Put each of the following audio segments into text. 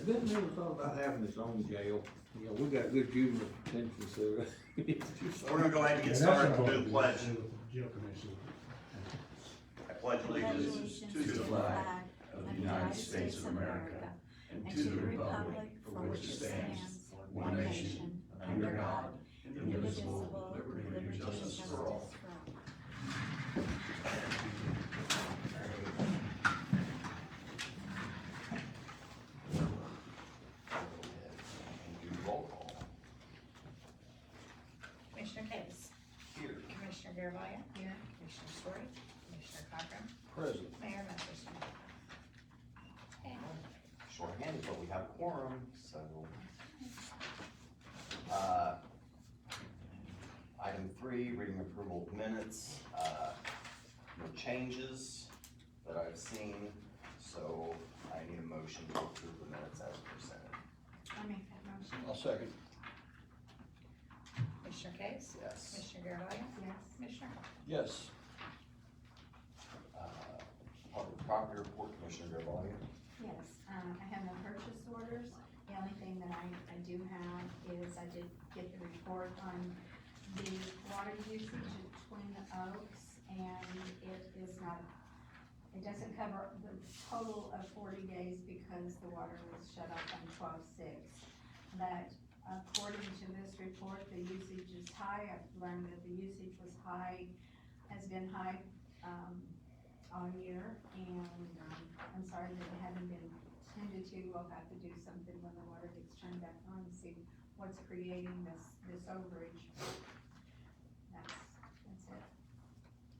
been never thought about having its own jail. You know, we got good juvenile detention, so. We're gonna go ahead and get started with the pledge. Jail commission. I pledge allegiance allegiance to the flag of the United States of America and to the republic for which it stands, one nation, under God, indivisible, with liberty and justice for all. Do roll call. Commissioner Case. Here. Commissioner Garvelia. Here. Commissioner Story. Commissioner Cochran. Present. Mayor Massersohn. Okay. Short-handed, but we have a quorum, so. Item 3, reading approval of minutes, no changes that I've seen, so I need a motion to approve the minutes as presented. I make that motion. I'll second. Commissioner Case. Yes. Commissioner Garvelia. Yes. Commissioner Cochran. Yes. Public property report, Commissioner Garvelia. Yes, I have no purchase orders. The only thing that I do have is I did get the report on the water usage at Twin Oaks, and it is not, it doesn't cover the total of 40 days because the water was shut off on 12/6. But according to this report, the usage is high. I've learned that the usage was high, has been high, all year, and I'm sorry that it hasn't been tended to. We'll have to do something when the water gets turned back on and see what's creating this overage. That's it.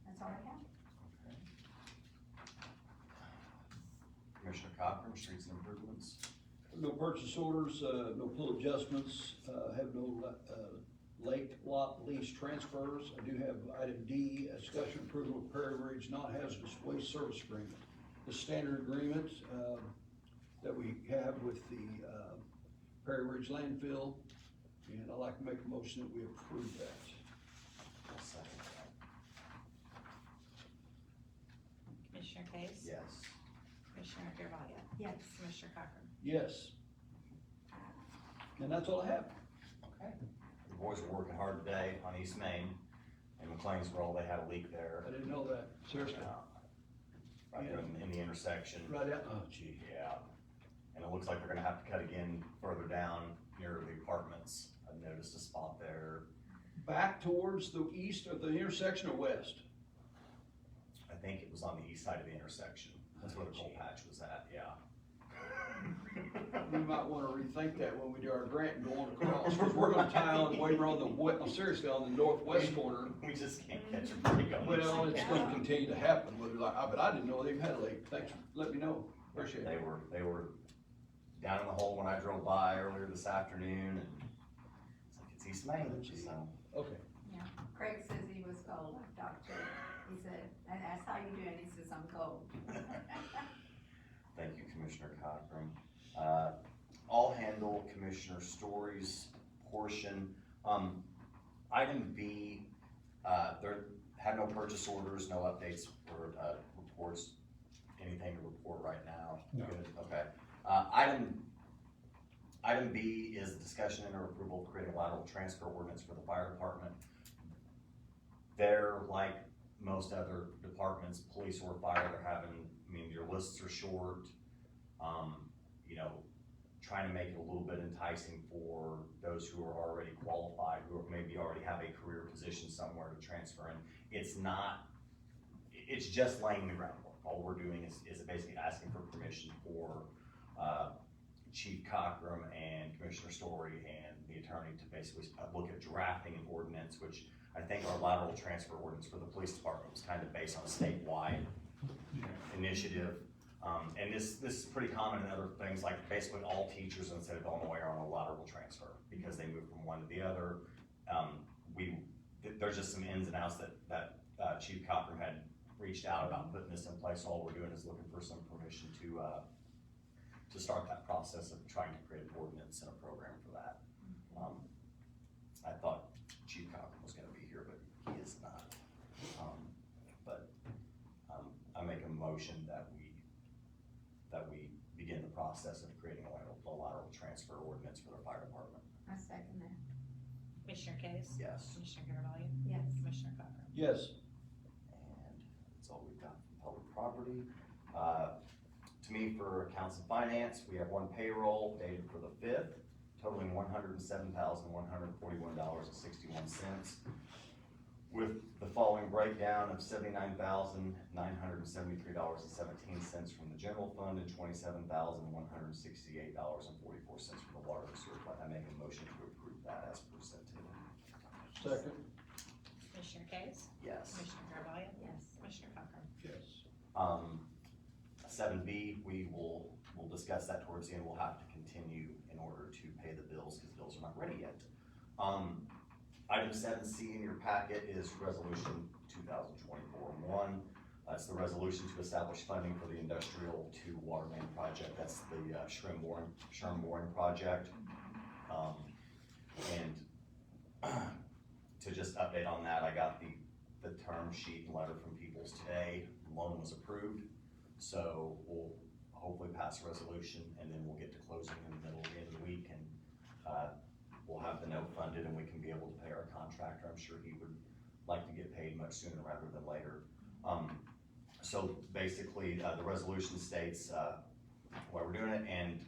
That's all I have. Commissioner Cochran, streets and improvements. No purchase orders, no pull adjustments, have no, lake lot lease transfers. I do have item D, a discussion approval of Prairie Ridge non-hazardous waste service agreement. The standard agreement, that we have with the, Prairie Ridge landfill, and I'd like to make a motion that we approve that. I'll second that. Commissioner Case. Yes. Commissioner Garvelia. Yes. Commissioner Cochran. Yes. And that's all I have. Okay. The boys were working hard today on East Main, in McLeansville, they had a leak there. I didn't know that, seriously. Right there in the intersection. Right out, oh gee. Yeah, and it looks like they're gonna have to cut again further down near the apartments. I've noticed a spot there. Back towards the east of the intersection or west? I think it was on the east side of the intersection. That's where the coal patch was at, yeah. We might wanna rethink that when we do our grant going across, because we're gonna tie on way around the seriously, on the northwest corner. We just can't catch a break on this. Well, it's gonna continue to happen, whether like, but I didn't know they've had a leak. Thanks for letting me know. Appreciate it. They were down in the hole when I drove by earlier this afternoon, and it's like, it's East Main, so. Okay. Yeah, Craig says he was cold, I talked to him. He said, I asked how you doing, he says, I'm cold. Thank you, Commissioner Cochran. I'll handle Commissioner Story's portion. Item B, there have no purchase orders, no updates or reports, anything to report right now? No. Good, okay. Item B is discussion and approval of creating a lateral transfer ordinance for the fire department. They're like most other departments, police or fire, they're having, I mean, your lists are short. You know, trying to make it a little bit enticing for those who are already qualified, who maybe already have a career position somewhere to transfer in. It's not, it's just laying the groundwork. All we're doing is basically asking for permission for Chief Cochran and Commissioner Story and the attorney to basically look at drafting an ordinance, which I think our lateral transfer ordinance for the police department was kind of based on a statewide initiative. And this is pretty common in other things, like basically all teachers in the state of Illinois are on a lateral transfer because they move from one to the other. There's just some ins and outs that Chief Cochran had reached out about putting this in place. All we're doing is looking for some permission to start that process of trying to create an ordinance and a program for that. I thought Chief Cochran was gonna be here, but he is not. I make a motion that we begin the process of creating a transfer ordinance for their fire department. I second that. Commissioner Case? Yes. Commissioner Garvelia? Yes. Commissioner Cochran? Yes. And that's all we've got for public property. To me, for accounts and finance, we have one payroll dated for the 5th, totaling $107,141.61, with the following breakdown of $79,973.17 from the general fund and $27,168.44 from the water and sewer fund. I make a motion to approve that as presented. Second. Commissioner Case? Yes. Commissioner Garvelia? Yes. Commissioner Cochran? Yes. 7B, we'll discuss that towards the end. We'll have to continue in order to pay the bills, because bills are not ready yet. Item 7C in your packet is resolution 2024-1. That's the resolution to establish funding for the Industrial 2 Water Main Project. That's the Sherm Boring Project. And to just update on that, I got the term sheet and letter from Peoples today. Loan was approved. So we'll hopefully pass a resolution, and then we'll get to closing in the middle of the end of the week, and we'll have the note funded, and we can be able to pay our contractor. I'm sure he would like to get paid much sooner rather than later. So basically, the resolution states why we're doing it, and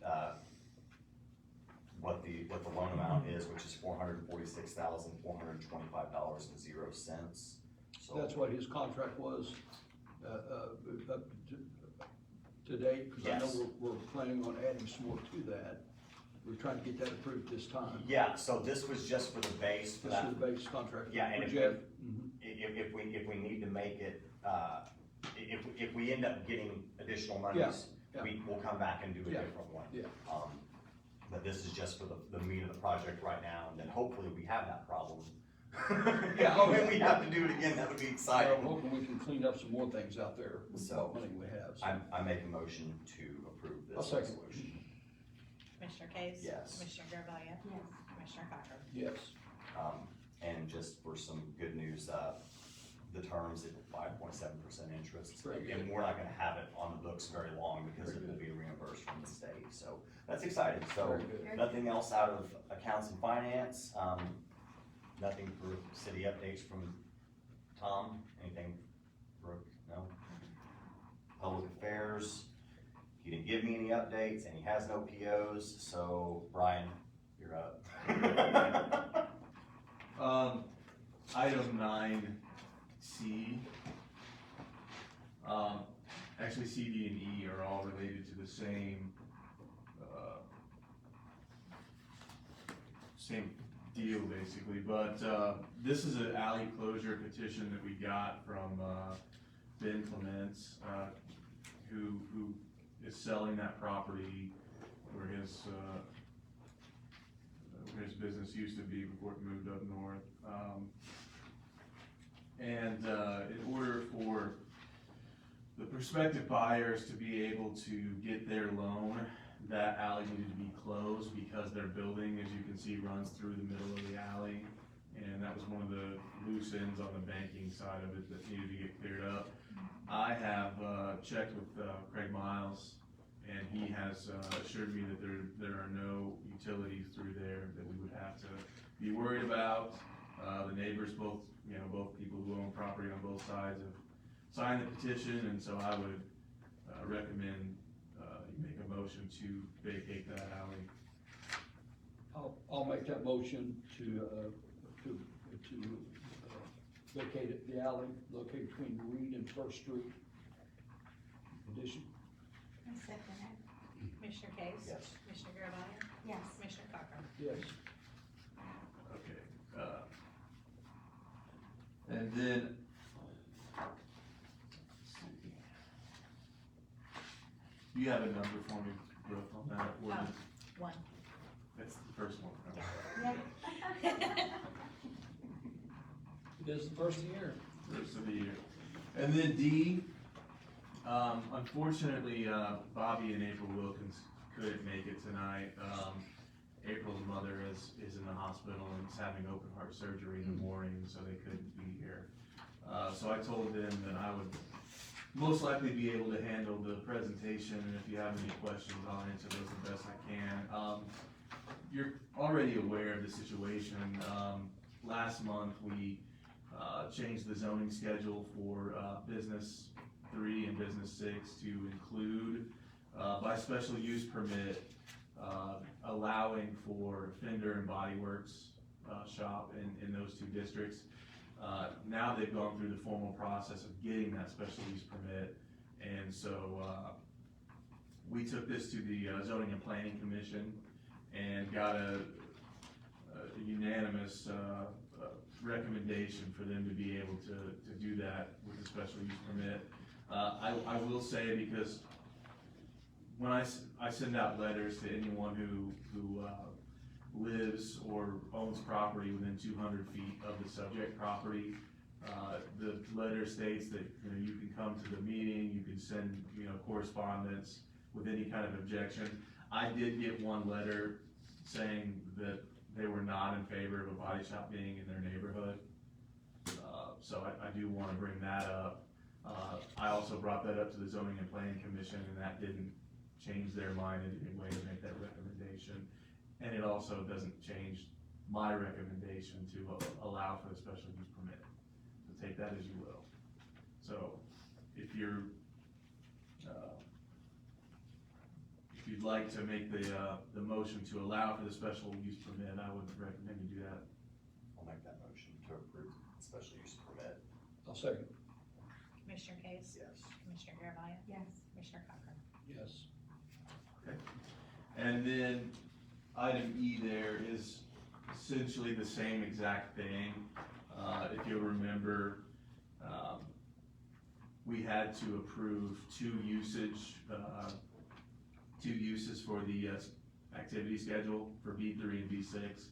what the loan amount is, which is $446,425.00. So That's what his contract was, to date, because I know Yes. we're planning on adding some more to that. We're trying to get that approved this time. yeah, so this was just for the base for This that. is the base contract. Yeah, and for if Jeff. If we need to make it, if we end up getting additional Yeah, monies, yeah. we will come back and do a Yeah, different one. yeah. But this is just for the meat of the project right now, and then hopefully we have that problem. Yeah, oh, When yeah. we have to do it again, that would be I'm exciting. hoping we can clean up some more things out there with So, what money we have. so. I make a motion to approve I'll this second. resolution. Commissioner Case? Yes. Commissioner Garvelia? Yes. Commissioner Cochran? Yes. And just for some good news, the terms at 5.7% interest. Very good. And we're not gonna have it on the books very long, because it will be reimbursed from the state, so that's exciting. So, Very good. nothing else out of accounts and finance, nothing for city updates from Tom, anything, Brooke, no? Public affairs, he didn't give me any updates, and he has no POs, so Brian, you're up. Item 9C. Actually, C, D, and E are all related to the same deal, basically, but, this is an alley closure petition that we got from, Ben Clements, who is selling that property where his business used to be before it moved up north. In order for the prospective buyers to be able to get their loan, that alley needed to be closed because their building, as you can see, runs through the middle of the alley. And that was one of the loose ends on the banking side of it that needed to get cleared up. I have checked with Craig Miles, and he has assured me that there are no utilities through there that we would have to be worried about. The neighbors, both people who own property on both sides, have signed the petition, and so I would recommend you make a motion to vacate that alley. I'll make that motion to vacate it, the alley located between Reed and First Street. Addition. I second it. Commissioner Case? Yes. Commissioner Garvelia? Yes. Commissioner Cochran? Yes. Okay. And then, let's see. Do you have a number for me, Brooke, on that ordinance? One. That's the first one. Okay. It is the first year. First of the year. And then D, unfortunately, Bobby and April Wilkins couldn't make it tonight. April's mother is in the hospital and is having open heart surgery in the morning, so they couldn't be here. So I told them that I would most likely be able to handle the presentation, and if you have any questions, I'll answer those the best I can. You're already aware of the situation. Last month, we changed the zoning schedule for business 3 and business 6 to include, by special use permit, allowing for Fender and Body Works shop in those 2 districts. Now they've gone through the formal process of getting that special use permit, and so we took this to the Zoning and Planning Commission and got a unanimous recommendation for them to be able to do that with the special use permit. I will say, because when I send out letters to anyone who lives or owns property within 200 feet of the subject property, the letter states that, you know, you can come to the meeting, you can send, you know, correspondence with any kind of objection. I did get one letter saying that they were not in favor of a body shop being in their neighborhood. So I do wanna bring that up. I also brought that up to the Zoning and Planning Commission, and that didn't change their mind in any way to make that recommendation. And it also doesn't change my recommendation to allow for the special use permit. So take that as you will. So if you're, if you'd like to make the motion to allow for the special use permit, I would recommend you do that. I'll make that motion to approve the special use permit. I'll second. Commissioner Case? Yes. Commissioner Garvelia? Yes. Commissioner Cochran? Yes. And then item E there is essentially the same exact thing. If you'll remember, we had to approve two uses for the activity schedule for B3 and B6.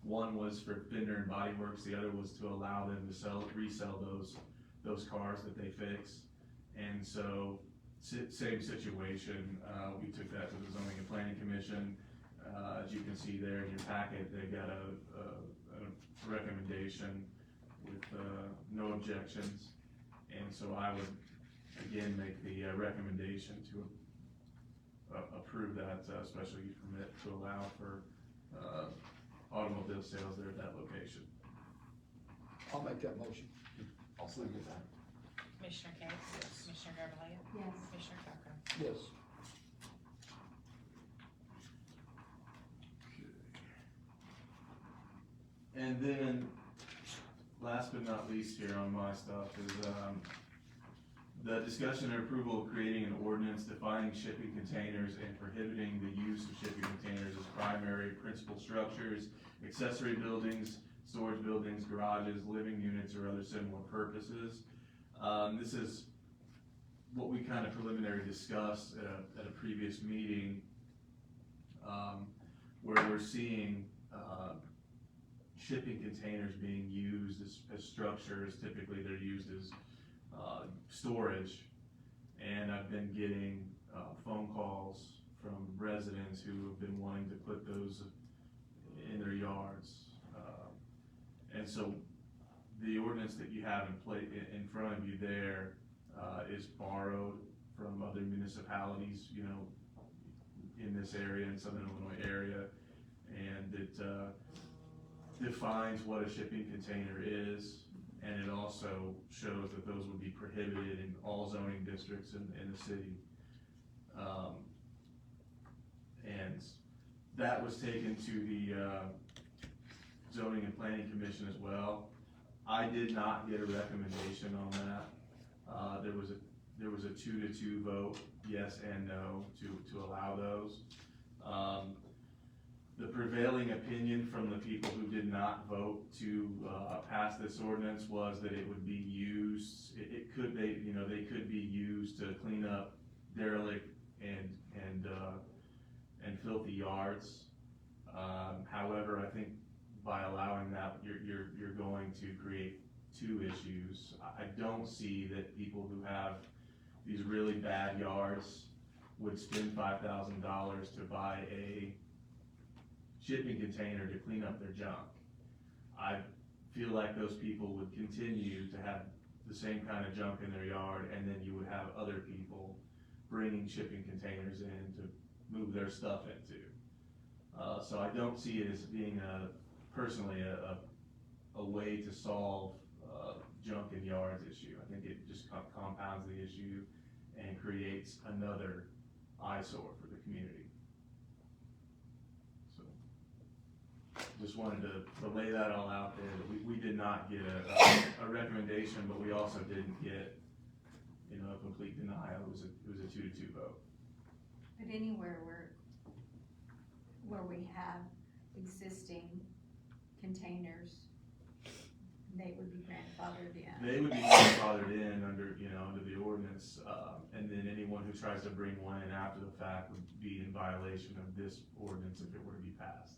One was for Fender and Body Works, the other was to allow them to resell those cars that they fix. And so, same situation, we took that to the Zoning and Planning Commission. As you can see there in your packet, they got a recommendation with no objections. And so I would again make the recommendation to approve that special use permit to allow for automobile sales there at that location. I'll make that motion. I'll second that. Commissioner Case? Yes. Commissioner Garvelia? Yes. Commissioner Cochran? Yes. And then, last but not least here on my stuff is, the discussion and approval of creating an ordinance defining shipping containers and prohibiting the use of shipping containers as primary principal structures, accessory buildings, storage buildings, garages, living units, or other similar purposes. This is what we kind of preliminary discussed at a previous meeting, where we're seeing shipping containers being used as structures. Typically they're used as storage, and I've been getting phone calls from residents who have been wanting to put those in their yards. And so the ordinance that you have in front of you there is borrowed from other municipalities, you know, in this area, in Southern Illinois area, and it defines what a shipping container is, and it also shows that those would be prohibited in all zoning districts in the city. And that was taken to the Zoning and Planning Commission as well. I did not get a recommendation on that. There was a 2-2 vote, yes and no, to allow those. The prevailing opinion from the people who did not vote to pass this ordinance was that it would be used, they could be used to clean up derelict and filthy yards. However, I think by allowing that, you're going to create two issues. I don't see that people who have these really bad yards would spend $5,000 to buy a shipping container to clean up their junk. I feel like those people would continue to have the same kind of junk in their yard, and then you would have other people bringing shipping containers in to move their stuff into. So I don't see it as being personally a way to solve junk in yards issue. I think it just compounds the issue and creates another eyesore for the community. So, just wanted to lay that all out there, that we did not get a recommendation, but we also didn't get, a complete denial. It was a 2-2 vote. But anywhere where we have existing containers, they would be grandfathered in. They would be grandfathered in under the ordinance, and then anyone who tries to bring one in after the fact would be in violation of this ordinance if it were to be passed.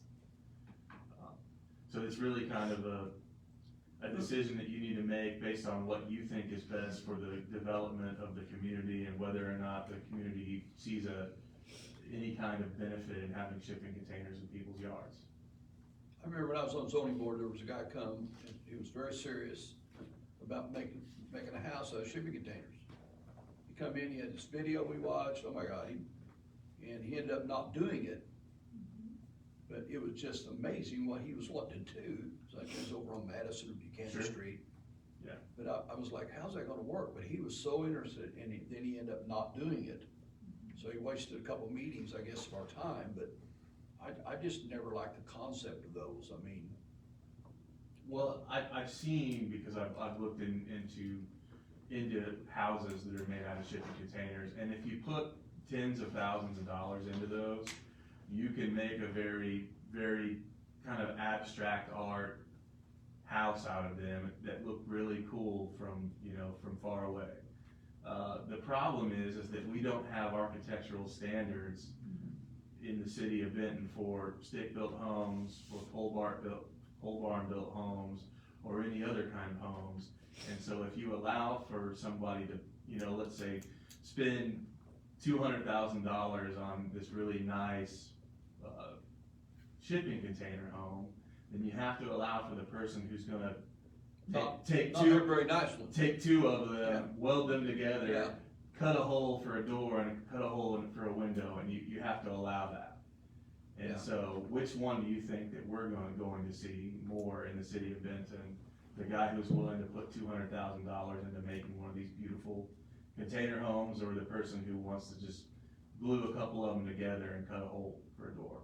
So it's really kind of a decision that you need to make based on what you think is best for the development of the community and whether or not the community sees any kind of benefit in having shipping containers in people's yards. I remember when I was on zoning board, there was a guy come, and he was very serious about making a house out of shipping containers. He come in, he had this video we watched, oh my God, and he ended up not doing it. But it was just amazing what he was wanting to do. It's like he was over on Madison and Buchanan Sure. Street. Yeah. But I was like, how's that gonna work? But he was so interested, and then he ended up not doing it. So he wasted a couple meetings, I guess, of our time, but I just never liked the concept of those. I mean, Well, I've seen, because I've looked into houses that are made out of shipping containers, and if you put tens of thousands of dollars into those, you can make a very, very kind of abstract art house out of them that look really cool from far away. The problem is that we don't have architectural standards in the city of Benton for stick-built homes, for pole barn built homes, or any other kind of homes. And so if you allow for somebody to, let's say, spend $200,000 on this really nice shipping container home, then you have to allow for the person who's gonna take not two, a very nice one. take two of them, Yeah. weld them together, Yeah. cut a hole for a door and cut a hole for a window, and you have to allow that. And Yeah. so, which one do you think that we're going to see more in the city of Benton? The guy who's willing to put $200,000 into making one of these beautiful container homes, or the person who wants to just glue a couple of them together and cut a hole for a door?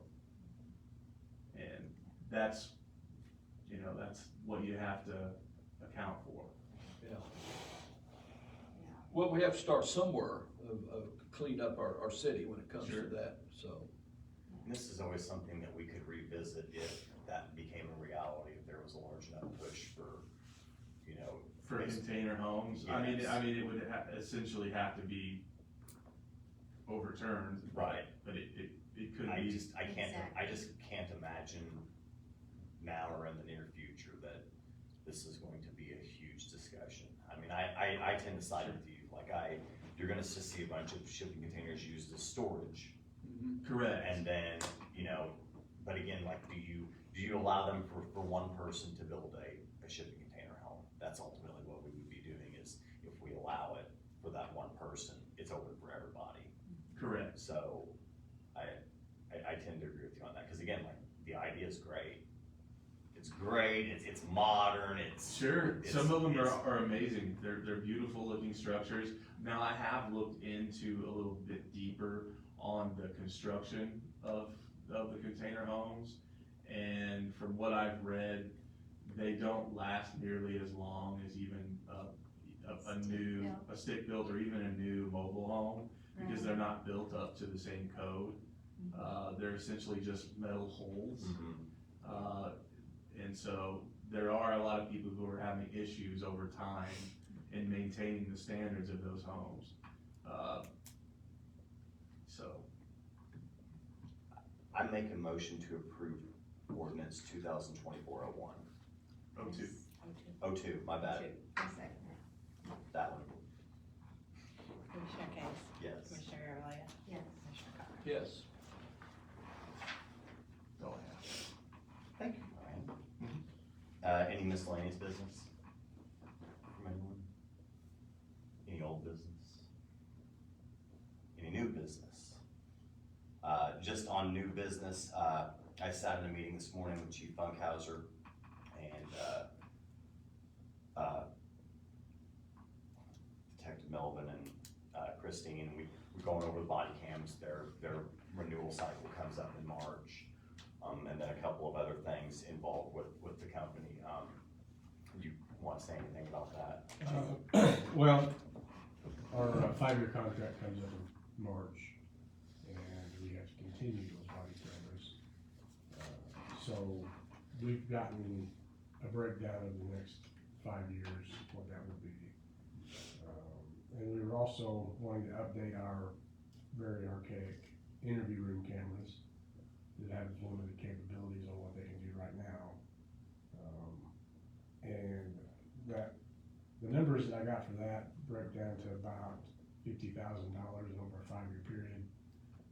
And that's what you have to account for. Yeah. Well, we have to start somewhere of clean up our city when it comes Sure. to that, so. And this is always something that we could revisit if that became a reality, if there was a large enough push for, For container homes, Yes. I mean, it would essentially have to be overturned. Right. But it could I be. just Exactly. can't imagine now or in the near future that this is going to be a huge discussion. I mean, I tend to side with you, you're gonna just see a bunch of shipping containers used as storage. Correct. And then, but again, do you allow them for one person to build a shipping container home? That's ultimately what we would be doing, is if we allow it for that one person, it's open for everybody. Correct. So, I tend to agree with you on that, because again, the idea is great. It's great, it's modern, Sure, it's- some of them it's- are amazing, they're beautiful looking structures. Now, I have looked into a little bit deeper on the construction of the container homes, and from what I've read, they don't last nearly as long as even a stick-built or even a new mobile home, because they're not built up to the same code. They're essentially just metal holes. And so there are a lot of people who are having issues over time in maintaining the standards of those homes. So, I make a motion to approve ordinance 2024-01. 02. 02, my bad, I'll second that. that one, Commissioner Case? yes. Commissioner Garvelia? Yes. Commissioner Cochran? Yes. That's all I have. Thank you, Brian. Any miscellaneous business from anyone? just on new business, I sat in a meeting this morning with Chief Funkhauser and, Detective Melvin and, Christine, and we're going over the body cams, their renewal cycle comes up in March. And then a couple of other things involved with the company. You want to say anything about that? Well, our 5-year contract comes up in March, and we have to continue those body cameras. So we've gotten a breakdown of the next 5 years, what that will be. And we were also wanting to update our very archaic interview room cameras that have limited capabilities on what they can do right now. And that, the numbers that I got for that broke down to about $50,000 over a 5-year period,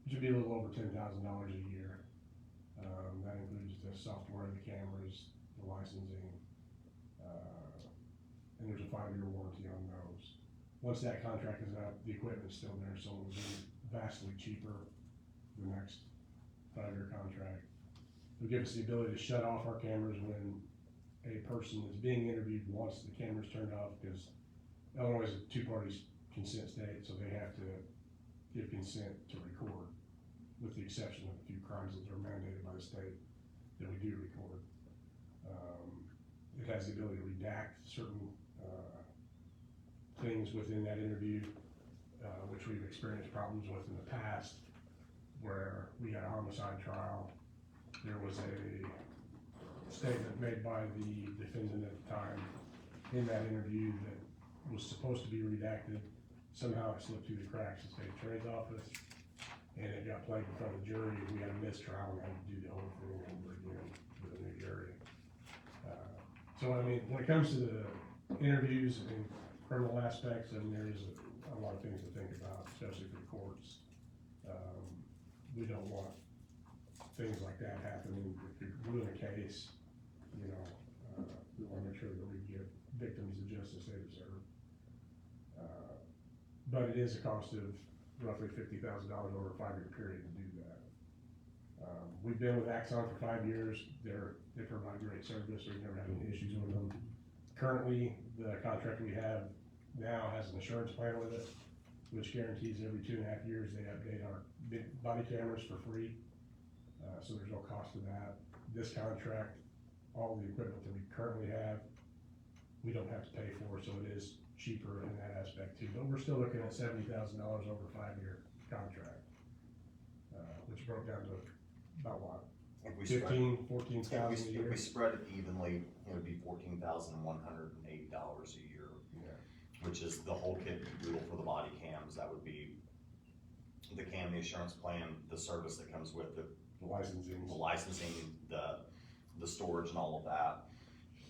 which would be a little over $10,000 a year. That includes the software, the cameras, the licensing, and there's a 5-year warranty on those. Once that contract is up, the equipment's still there, so it will be vastly cheaper the next 5-year contract. It'll give us the ability to shut off our cameras when a person is being interviewed wants the cameras turned off, because Illinois is a 2-party consent state, so they have to give consent to record, with the exception of a few crimes that are mandated by the state that we do record. It has the ability to redact certain things within that interview, which we've experienced problems with in the past, where we had a homicide trial. There was a statement made by the defendant at the time in that interview that was supposed to be redacted. Somehow it slipped through the cracks of the state attorney's office, and it got played in front of the jury, and we had a mistrial and had to do the whole thing over again with a new jury. So I mean, when it comes to the interviews and criminal aspects, I mean, there is a lot of things to think about, especially for the courts. We don't want things like that happening. If you're doing a case, you know, we want to make sure that we give victims the justice they deserve. But it is a cost of roughly $50,000 over a 5-year period to do that. We've been with Axon for 5 years. They provide great service. We've never had any issues with them. Currently, the contract we have now has an assurance plan with it, which guarantees every 2.5 years they update our body cameras for free. So there's no cost to that. This contract, all the equipment that we currently have, we don't have to pay for, so it is cheaper in that aspect too. But we're still looking at $70,000 over a 5-year contract, which broke down to about what? If we 14,000 a year. If we spread it evenly, it would be $14,180 a year. Yeah. Which is the whole kit and caboodle for the body cams. That would be the cam, the assurance plan, the service that comes with it, The licensing. the storage and all of that.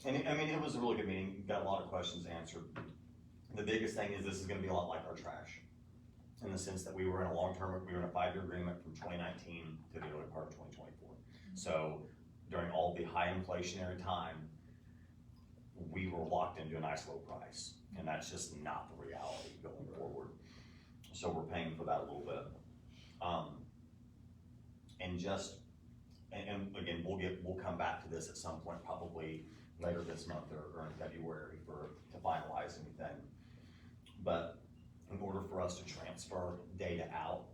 And I mean, it was a really good meeting, got a lot of questions answered. The biggest thing is this is gonna be a lot like our trash, in the sense that we were in a 5-year agreement from 2019 to the early part of 2024. So during all the high inflationary time, we were locked into a nice low price, and that's just not the reality going forward. So we're paying for that a little bit. And again, we'll come back to this at some point, probably later this month or in February to finalize anything. But in order for us to transfer data out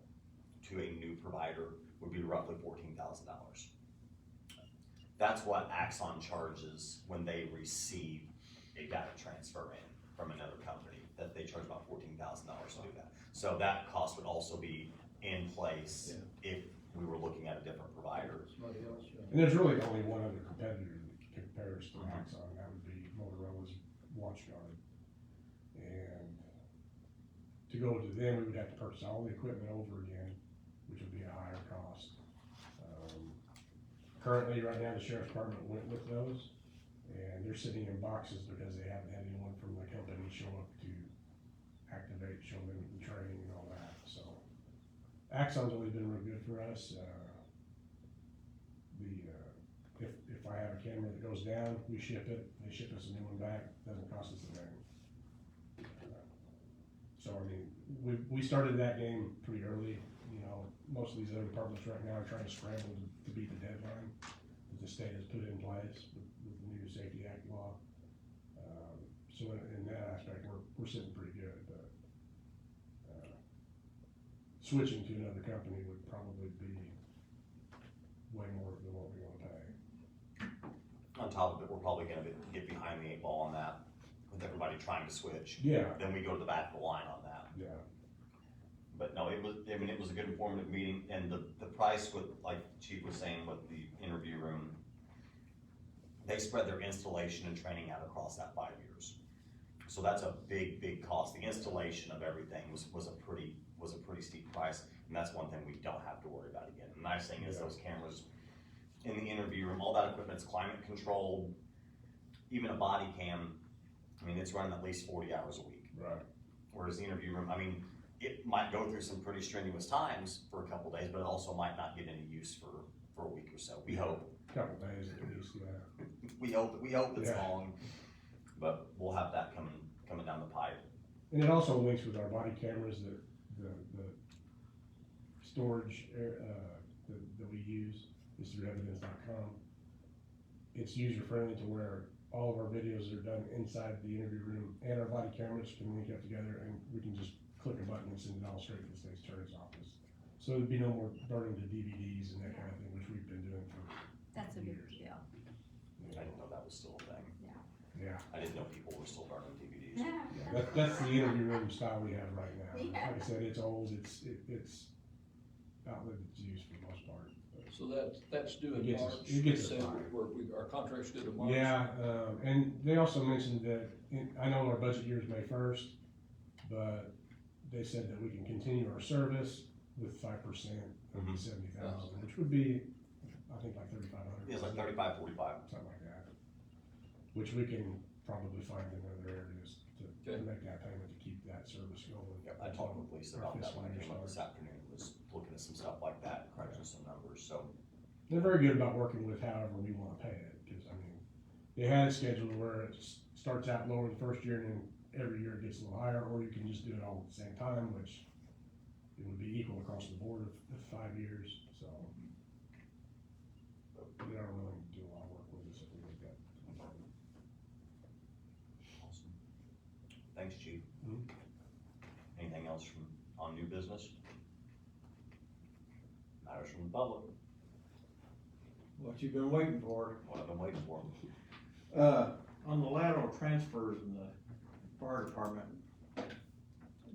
to a new provider would be roughly $14,000. That's what Axon charges when they receive a data transfer in from another company, that they charge about $14,000 to do that. So that cost would also be in place if we were looking at a different provider. Somebody else, And there's really only one other competitor that compares to Axon, and that would be Motorola's WatchGuard. And to go to them, we would have to purchase all the equipment over again, which would be a higher cost. Currently, right now, the sheriff's department went with those, and they're sitting in boxes because they haven't had anyone from the company show up to activate, show them the training and all that. So Axon's always been real good for us. If I have a camera that goes down, we ship it, they ship us a new one back, doesn't cost us a thing. So I mean, we started that game pretty early, you know, most of these other departments right now are trying to scramble to beat the deadline that the state has put in place with the new Safety Act law. So in that aspect, we're sitting pretty good, but, switching to another company would probably be way more than what we wanna pay. On top of it, we're probably gonna get behind the 8 ball on that, with everybody trying to switch. Yeah, Then we go to the back of the line on that. yeah, But no, it was a good informative meeting, and the price with, like Chief was saying, with the interview room, they spread their installation and training out across that 5 years. So that's a big cost. The installation of everything was a pretty steep price, and that's one thing we don't have to worry about again. The nice thing is those cameras in the interview room, all that equipment's climate controlled. Even a body cam, I mean, it's running at least 40 hours a week. right. Whereas the interview room, I mean, it might go through some pretty strenuous times for a couple days, but it also might not get any use for a week or so. We hope. Couple days at least, yeah. We hope it's Yeah. long, but we'll have that coming down the pipe. And it also links with our body cameras, the storage, that we use is through evidence.com. It's user friendly to where all of our videos are done inside the interview room, and our body cameras can link up together, and we can just click a button and send it all straight to the state's attorney's office. So there'd be no more burning to DVDs and that kind of thing, which we've been doing for That's a big years. deal. I didn't know that was still a thing. Yeah, I didn't know people were still burning DVDs. yeah, that's the interview room style we have right now. Yeah. Like I said, it's old, it's outlived its use for the most part. So that's due It in gets March. us- it gets us December, fired. where our contract's due to March. Yeah, and they also mentioned that, I know our budget year is May 1st, but they said that we can continue our service with 5% of the Mhm. 70,000, which would be, I think, like 3,500. It was like 35, 45. Something like that, which we can probably find in other areas to Okay. make that payment to keep that service going. Yep, I talked with Lisa Our about that when I fiscal came up year this afternoon, was looking at some stuff like that, crunching some numbers, so. They're very good about working with however we wanna pay it, because, I mean, they had it scheduled where it starts out lower the first year, and then every year it gets a little higher, or you can just do it all at the same time, which it would be equal across the board of 5 years, so. They are willing to do a lot of work with us if we make that. Awesome. Thanks, Chief. Mhm. Anything else on new business? Matters from the public, What you been waiting for? what I've been waiting for. On the lateral transfers in the fire department,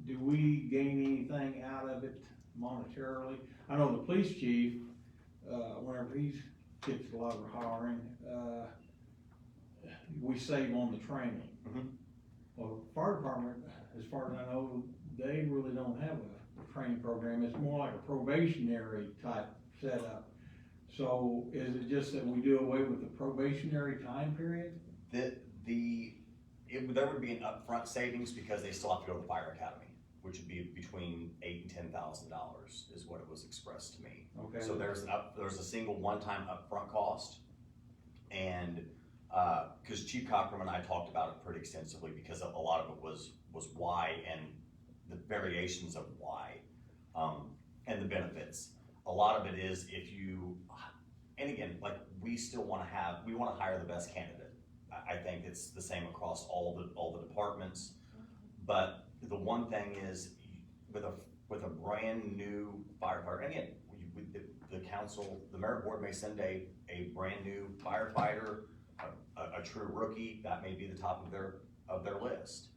do we gain anything out of it monetarily? I know the police chief, whenever he gets a lot of hiring, we save on the training. Mhm. Well, fire department, as far as I know, they really don't have a training program, it's more like a probationary type setup. So is it just that we do away with the probationary time period? There would be an upfront savings because they still have to go to the fire academy, which would be between $8,000 and $10,000 is what it was expressed to me. Okay. So there's a single one-time upfront cost. And, cause Chief Cochran and I talked about it pretty extensively because a lot of it was why and the variations of why, and the benefits. A lot of it is if you, and again, like we wanna hire the best candidate. I think it's the same across all the departments. But the one thing is with a brand new firefighter, and again, the council, the merit board may send a brand new firefighter, a true rookie, that may be the top of their list.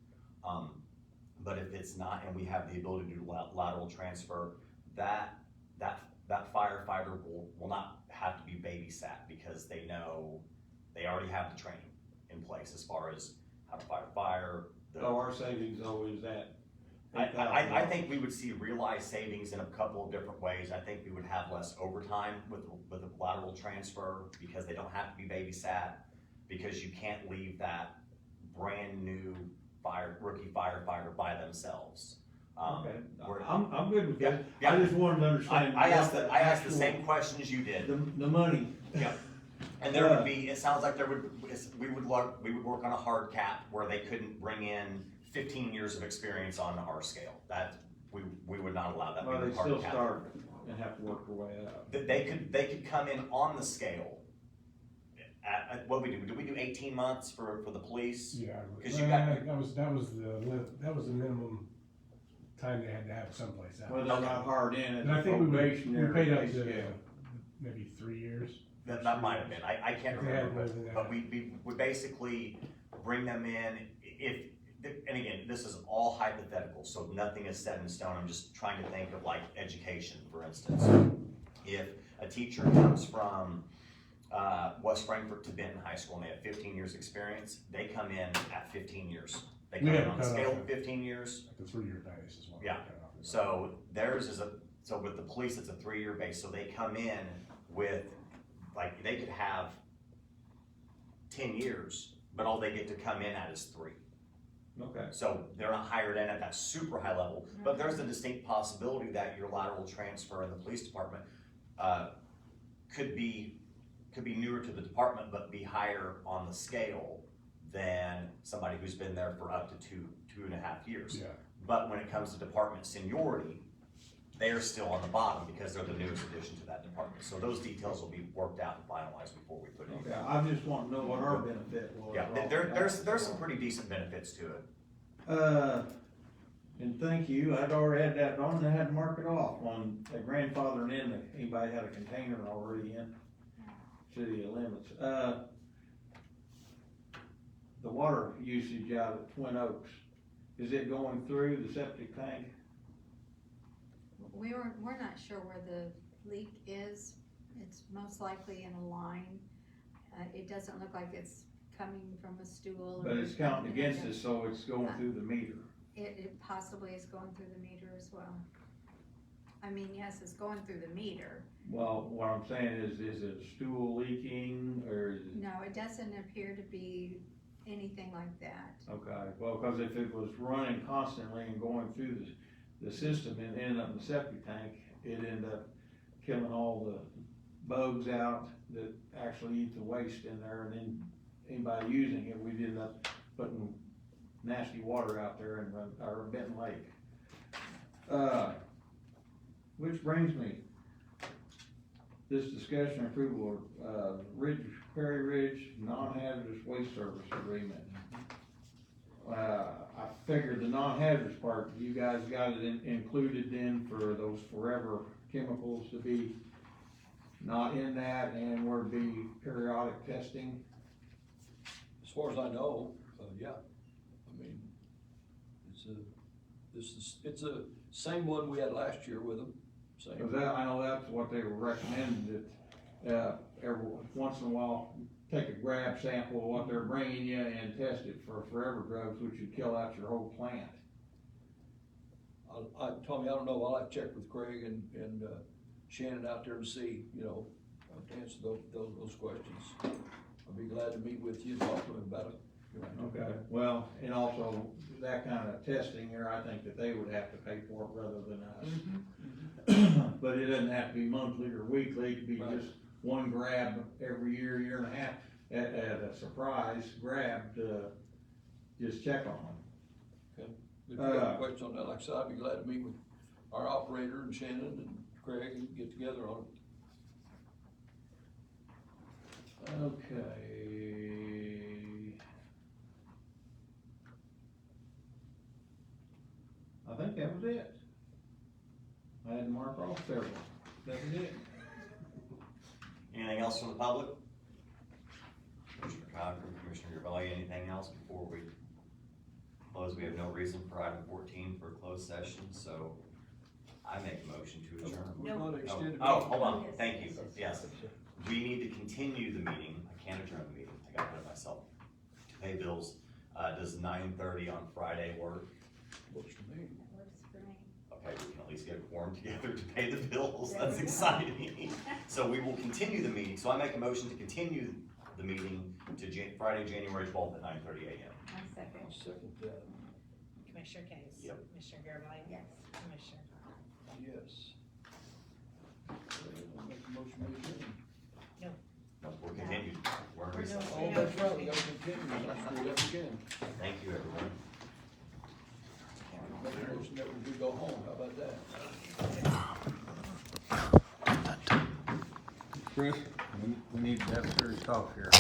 But if it's not, and we have the ability to do lateral transfer, that firefighter will not have to be babysat because they know they already have the training in place as far as how to fight a fire. So our savings though is that? I think we would see realized savings in a couple of different ways. I think we would have less overtime with a lateral transfer because they don't have to be babysat, because you can't leave that brand new rookie firefighter by themselves. Okay, we're- I'm good with that. Yeah, I yeah. just wanted to understand. I asked the actual- same questions you did. The money. Yep. And there would be, it sounds like we would work on a hard cap where they couldn't bring in 15 years of experience on our scale. That, we would not allow that. We Well, would they hard still cap. start and have to work their way up. They could come in on the scale. What do we do 18 months for the police? Yeah, 'Cause you got- that was the minimum time they had to have it someplace else. Well, they're not hard in at And I the think we probationary paid up pay to scale. maybe 3 years. That might have been, I can't They had remember, more than that. but we basically bring them in, and again, this is all hypothetical, so nothing is set in stone, I'm just trying to think of like education, for instance. If a teacher comes from, West Frankfort to Benton High School and they have 15 years experience, they come in at 15 years. They come We in have on a the scale cutoff. of 15 years, Like the 3-year base is what. we Yeah. cut off. so theirs is so with the police, it's a 3-year base, so they come in with, like, they could have 10 years, but all they get to come in at is 3. Okay, So they're not hired in at that super high level, but there's a distinct possibility that your lateral transfer in the police department, could be newer to the department, but be higher on the scale than somebody who's been there for up to 2.5 years. Yeah, But when it comes to department seniority, they are still on the bottom because they're the newest addition to that department. So those details will be worked out and finalized before we put it in. okay, I just want to know what our benefit was. Yeah, there's some pretty decent benefits to it. And thank you, I'd already had that on, and I had to mark it off on the grandfathering in, that anybody had a container already in city limits. The water usage out at Twin Oaks, is it going through the septic tank? We're not sure where the leak is. It's most likely in a line. It doesn't look like it's coming from a stool. But it's counting against us, so it's going through the meter. It possibly is going through the meter as well. I mean, yes, it's going through the meter. Well, what I'm saying is it stool leaking, or is it? No, it doesn't appear to be anything like that. Okay, well, cause if it was running constantly and going through the system and ended up in the septic tank, it'd end up killing all the bugs out that actually eat the waste in there, and then anybody using it, we'd end up putting nasty water out there in our Benton Lake. Which brings me, this discussion and approval of, Prairie Ridge non-hazardous waste service agreement. I figured the non-hazardous part, you guys got it included in for those forever chemicals to be not in that, and where to be periodic testing. As far as I know, yeah. I mean, it's a same one we had last year with them, same. Cause that, I know that's what they were recommending, that, every once in a while, take a grab sample of what they're bringing you and test it for forever drugs, which would kill out your whole plant. Tommy, I don't know, I'll have to check with Craig and Shannon out there and see, to answer those questions. I'll be glad to meet with you and talk to him about it. Okay, well, and also that kind of testing here, I think that they would have to pay for it rather than us. But it doesn't have to be monthly or weekly, it could be Right. just one grab every year, year and a half, at a surprise grab to just check on them. If you got questions on that, like I said, I'd be glad to meet with our operator and Shannon and Craig and get together on it. Okay. I think that was it. I had to mark off several, that was it. Anything else from the public? Commissioner Cochran, Commissioner Gervaili, anything else before we close? We have no reason for item 14 for a closed session, so I make a motion to adjourn. We're going to extend it. Oh, hold on, thank you, yes. We need to continue the meeting, I can't adjourn the meeting, I got ahead of myself. To pay bills, does 9:30 on Friday work? Works for me. That works for me. Okay, we can at least get a quorum together to pay the bills, that's exciting. So we will continue the meeting, so I make a motion to continue the meeting to Friday, January 12th at 9:30 a.m. I second. I'll second that. Commissioner Case? Yep. Commissioner Garvelia? Yes. Commissioner Cochran? Yes. I'll make a motion to adjourn. No, we're continued, we're in recess. Oh, that's right, we gotta continue, let's do that again. Thank you, everyone. Make a motion that we do go home, how about that? Chris, we need to have serious talk here.